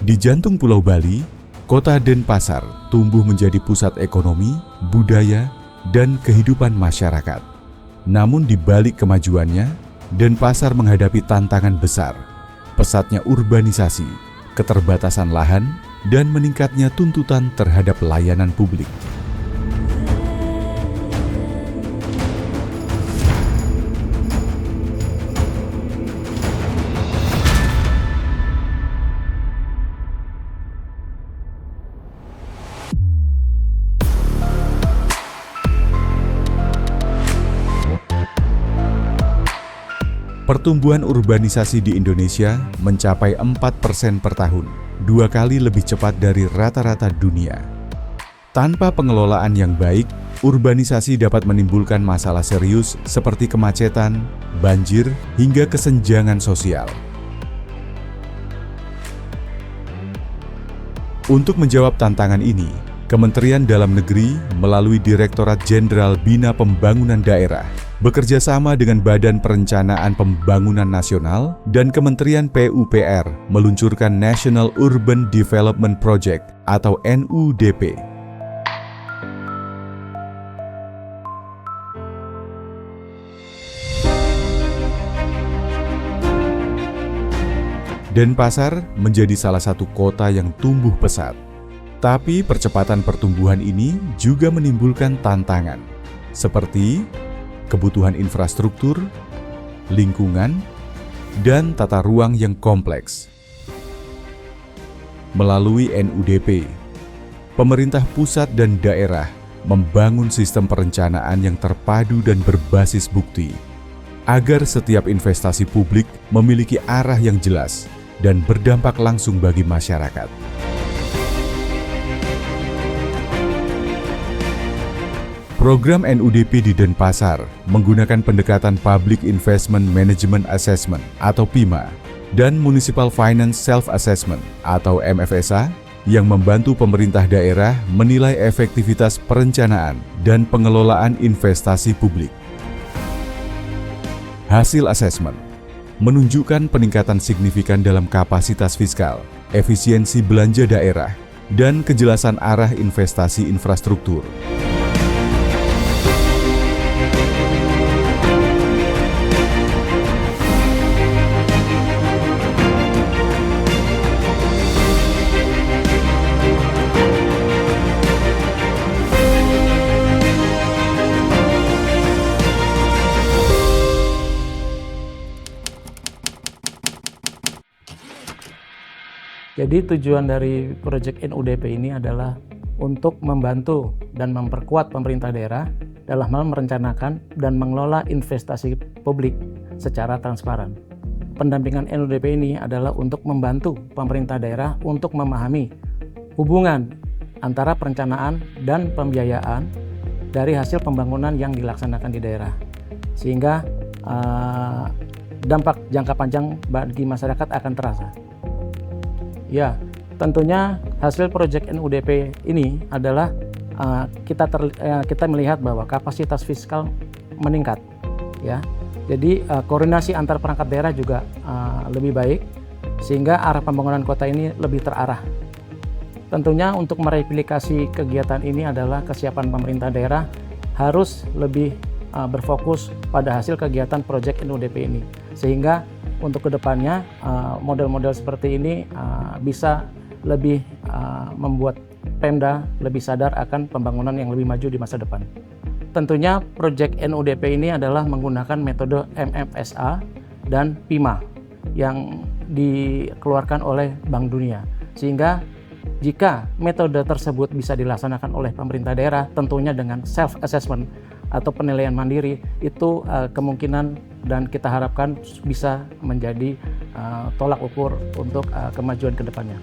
Di jantung Pulau Bali, Kota Denpasar tumbuh menjadi pusat ekonomi, budaya, dan kehidupan masyarakat. Namun di balik kemajuannya, Denpasar menghadapi tantangan besar, pesatnya urbanisasi, keterbatasan lahan, dan meningkatnya tuntutan terhadap layanan publik. Pertumbuhan urbanisasi di Indonesia mencapai 4% per tahun, 2 kali lebih cepat dari rata-rata dunia. Tanpa pengelolaan yang baik, urbanisasi dapat menimbulkan masalah serius seperti kemacetan, banjir, hingga kesenjangan sosial. Untuk menjawab tantangan ini, Kementerian Dalam Negeri melalui Direktorat Jenderal Bina Pembangunan Daerah bekerja sama dengan Badan Perencanaan Pembangunan Nasional dan Kementerian PUPR meluncurkan National Urban Development Project atau NUDP. Denpasar menjadi salah satu kota yang tumbuh pesat. Tapi percepatan pertumbuhan ini juga menimbulkan tantangan, seperti kebutuhan infrastruktur, lingkungan, dan tata ruang yang kompleks. Melalui NUDP, pemerintah pusat dan daerah membangun sistem perencanaan yang terpadu dan berbasis bukti, agar setiap investasi publik memiliki arah yang jelas dan berdampak langsung bagi masyarakat. Program NUDP di Denpasar menggunakan pendekatan Public Investment Management Assessment atau PIMA dan Municipal Finance Self-Assessment atau MFSA yang membantu pemerintah daerah menilai efektivitas perencanaan dan pengelolaan investasi publik. Hasil asesmen menunjukkan peningkatan signifikan dalam kapasitas fiskal, efisiensi belanja daerah, dan kejelasan arah investasi infrastruktur. Jadi tujuan dari proyek NUDP ini adalah untuk membantu dan memperkuat pemerintah daerah dalam hal merencanakan dan mengelola investasi publik secara transparan. Pendampingan NUDP ini adalah untuk membantu pemerintah daerah untuk memahami hubungan antara perencanaan dan pembiayaan dari hasil pembangunan yang dilaksanakan di daerah. Sehingga dampak jangka panjang bagi masyarakat akan terasa. Ya, tentunya hasil proyek NUDP ini adalah kita melihat bahwa kapasitas fiskal meningkat, ya. Jadi koordinasi antar perangkat daerah juga lebih baik, sehingga arah pembangunan kota ini lebih terarah. Tentunya untuk mereplikasi kegiatan ini adalah kesiapan pemerintah daerah harus lebih berfokus pada hasil kegiatan proyek NUDP ini, sehingga untuk kedepannya model-model seperti ini bisa lebih membuat Pemda lebih sadar akan pembangunan yang lebih maju di masa depan. Tentunya proyek NUDP ini adalah menggunakan metode MFSA dan PIMA yang dikeluarkan oleh Bank Dunia. Sehingga jika metode tersebut bisa dilaksanakan oleh pemerintah daerah, tentunya dengan self-assessment atau penilaian mandiri, itu kemungkinan dan kita harapkan bisa menjadi tolak ukur untuk kemajuan ke depannya.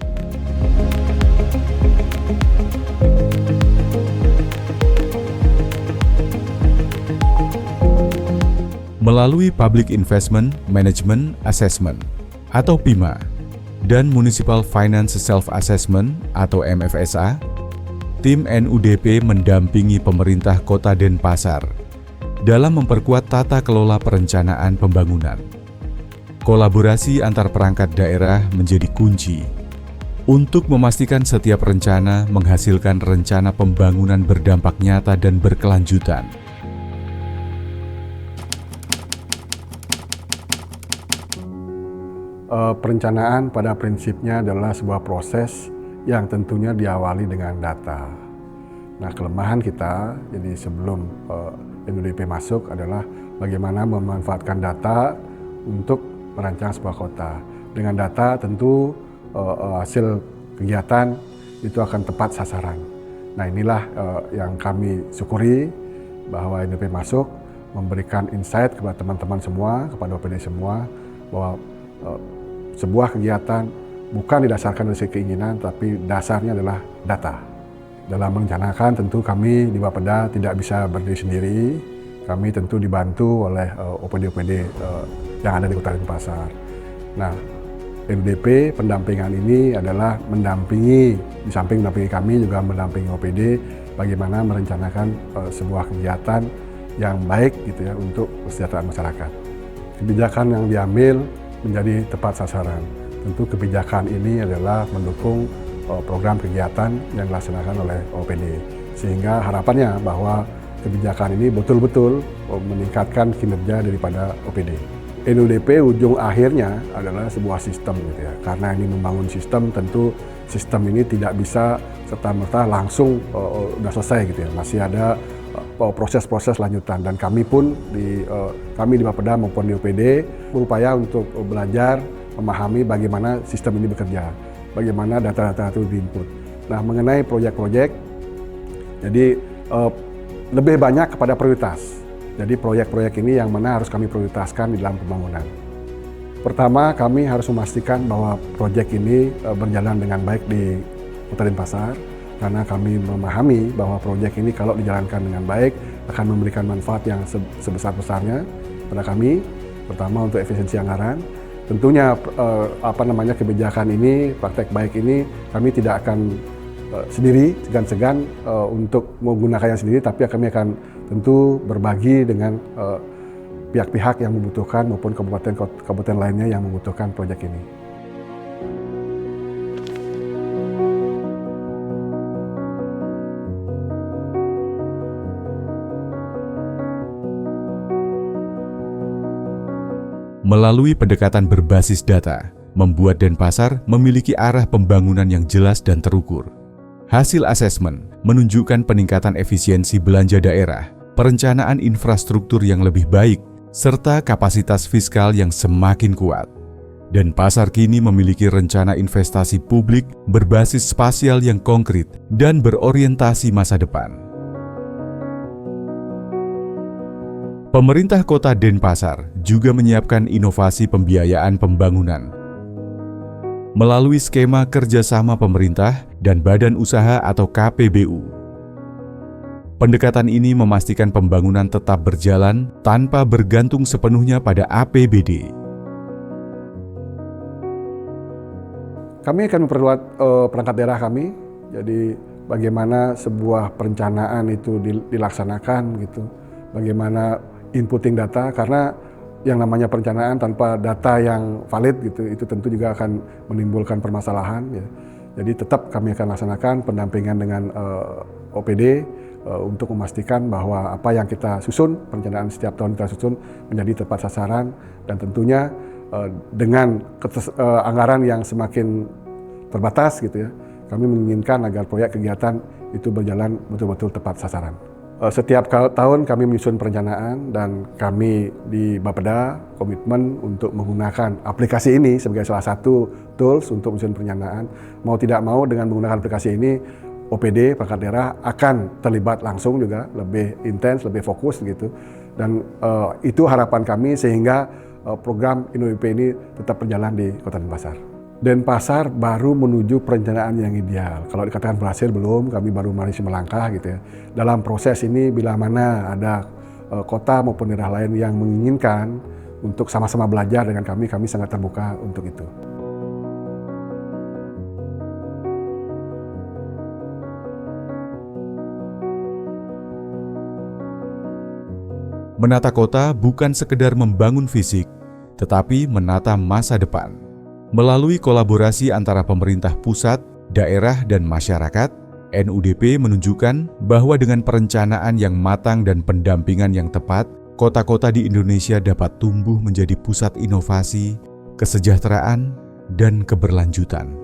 Melalui Public Investment Management Assessment atau PIMA dan Municipal Finance Self-Assessment atau MFSA, tim NUDP mendampingi pemerintah Kota Denpasar dalam memperkuat tata kelola perencanaan pembangunan. Kolaborasi antar perangkat daerah menjadi kunci untuk memastikan setiap rencana menghasilkan rencana pembangunan berdampak nyata dan berkelanjutan. Perencanaan pada prinsipnya adalah sebuah proses yang tentunya diawali dengan data. Nah, kelemahan kita, jadi sebelum NUDP masuk adalah bagaimana memanfaatkan data untuk merancang sebuah kota. Dengan data tentu hasil kegiatan itu akan tepat sasaran. Nah, inilah yang kami syukuri bahwa NUDP masuk memberikan insight kepada teman-teman semua, kepada OPD semua, bahwa sebuah kegiatan bukan didasarkan dari keinginan, tapi dasarnya adalah data. Dalam merencanakan tentu kami di Bapeda tidak bisa berdiri sendiri. Kami tentu dibantu oleh OPD-OPD yang ada di Kota Denpasar. Nah, NUDP pendampingan ini adalah mendampingi, di samping mendampingi kami juga mendampingi OPD bagaimana merencanakan sebuah kegiatan yang baik gitu ya untuk kesejahteraan masyarakat. Kebijakan yang diambil menjadi tepat sasaran. Tentu kebijakan ini adalah mendukung program kegiatan yang dilaksanakan oleh OPD. Sehingga harapannya bahwa kebijakan ini betul-betul meningkatkan kinerja daripada OPD. NUDP ujung akhirnya adalah sebuah sistem gitu ya. Karena ini membangun sistem, tentu sistem ini tidak bisa serta-merta langsung udah selesai gitu ya. Masih ada proses-proses lanjutan, dan kami pun kami di Bapeda maupun di OPD berupaya untuk belajar memahami bagaimana sistem ini bekerja, bagaimana data-data itu diinput. Nah, mengenai proyek-proyek, jadi lebih banyak kepada prioritas. Jadi proyek-proyek ini yang mana harus kami prioritaskan di dalam pembangunan. Pertama, kami harus memastikan bahwa proyek ini berjalan dengan baik di Kota Denpasar, karena kami memahami bahwa proyek ini kalau dijalankan dengan baik akan memberikan manfaat yang sebesar-besarnya pada kami, pertama untuk efisiensi anggaran. Tentunya kebijakan ini, praktek baik ini kami tidak akan sendiri, segan-segan untuk menggunakannya sendiri, tapi kami akan tentu berbagi dengan pihak-pihak yang membutuhkan maupun kabupaten lainnya yang membutuhkan proyek ini. Melalui pendekatan berbasis data, membuat Denpasar memiliki arah pembangunan yang jelas dan terukur. Hasil asesmen menunjukkan peningkatan efisiensi belanja daerah, perencanaan infrastruktur yang lebih baik, serta kapasitas fiskal yang semakin kuat. Denpasar kini memiliki rencana investasi publik berbasis spasial yang konkret dan berorientasi masa depan. Pemerintah Kota Denpasar juga menyiapkan inovasi pembiayaan pembangunan. Melalui skema kerjasama pemerintah dan badan usaha atau KPBU. Pendekatan ini memastikan pembangunan tetap berjalan tanpa bergantung sepenuhnya pada APBD. Kami akan memperluas perangkat daerah kami, jadi bagaimana sebuah perencanaan itu dilaksanakan gitu, bagaimana inputting data, karena yang namanya perencanaan tanpa data yang valid gitu, itu tentu juga akan menimbulkan permasalahan ya. Jadi tetap kami akan laksanakan pendampingan dengan OPD untuk memastikan bahwa apa yang kita susun, perencanaan setiap tahun kita susun menjadi tepat sasaran, dan tentunya dengan anggaran yang semakin terbatas gitu ya, kami menginginkan agar proyek kegiatan itu berjalan betul-betul tepat sasaran. Setiap tahun kami menyusun perencanaan, dan kami di Bapeda komitmen untuk menggunakan aplikasi ini sebagai salah satu tools untuk menyusun perencanaan. Mau tidak mau dengan menggunakan aplikasi ini, OPD perangkat daerah akan terlibat langsung juga, lebih intens, lebih fokus gitu. Dan itu harapan kami sehingga program InnoUP ini tetap berjalan di Kota Denpasar. Denpasar baru menuju perencanaan yang ideal. Kalau dikatakan berhasil belum, kami baru masih melangkah gitu ya. Dalam proses ini bila mana ada kota maupun daerah lain yang menginginkan untuk sama-sama belajar dengan kami sangat terbuka untuk itu. Menata kota bukan sekedar membangun fisik, tetapi menata masa depan. Melalui kolaborasi antara pemerintah pusat, daerah, dan masyarakat, NUDP menunjukkan bahwa dengan perencanaan yang matang dan pendampingan yang tepat, kota-kota di Indonesia dapat tumbuh menjadi pusat inovasi, kesejahteraan, dan keberlanjutan.